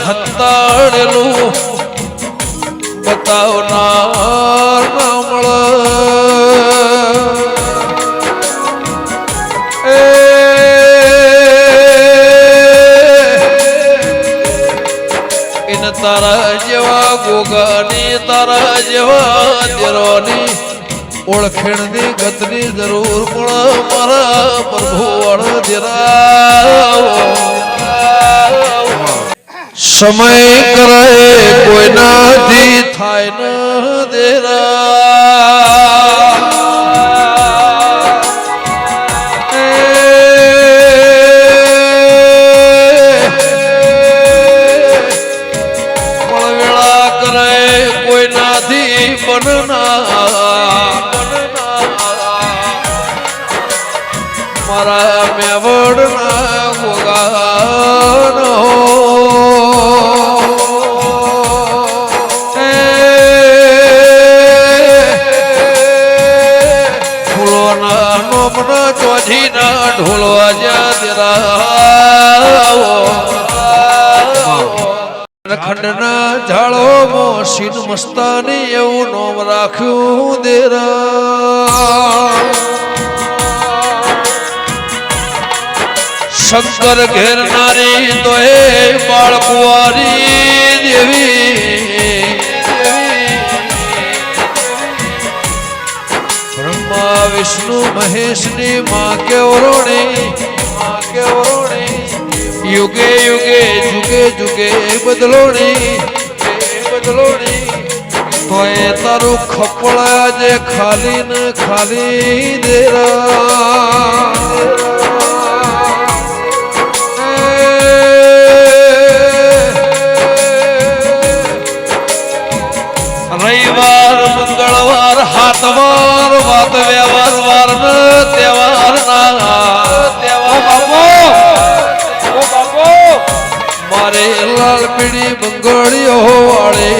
હતાડેલું બતાવનાર ના મળે એને તારા જેવા ગોગાની તારા જેવા દેરોની ઓળખેણની ગતની જરૂર પડે મારા પ્રભુ અણધેરા સમય કરે કોઈનાથી થાય ન દેરા મળવેળા કરે કોઈનાથી બનના મારા મેવડના ગોગાનો ફૂલોના નોમના ચોજીના ઢોલવા જ્યાં ખંડના ઝાડોમાં સીન મસ્તાની એવું નોમ રાખ્યું દેરા શંકર ઘેરનારી તો એ બાળકુવારી દેવી બ્રહ્મા વિષ્ણુ મહેશની માં કેવરોણી યુગે યુગે જુગે જુગે બદલોણી તો એ તારું ખપડા જે ખાલી ને ખાલી દેરા રવિવાર મંગળવાર હાથવાર વાત વ્યવહાર વાર ન તહેવાર મારે લાલ પીડી બંગળીઓ વાળે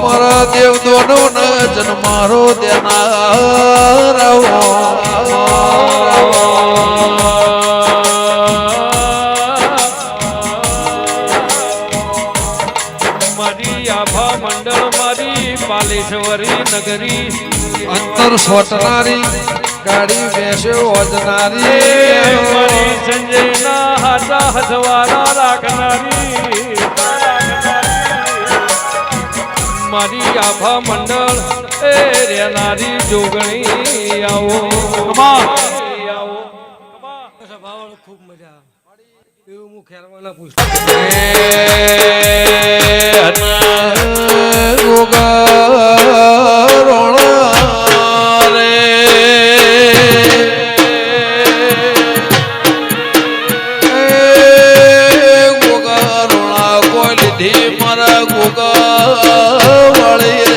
મારા દેવ દોનો ન જન્મારો દેનાર મારી આભા મંડળ મારી પાલેશ્વરી નગરી અંતર સોટનારી ગાડી બેસે ઓજનારી મારી સંજયના હાથા હથવારા રાખનારી મારી આભા મંડળ એ રેનારી જોગણી આવો ખૂબ મજા એવું હું ખેરવાના પૂછતો મારા ગોગા વાળી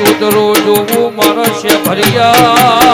ઉતરો જોવું મારા છે ભરિયા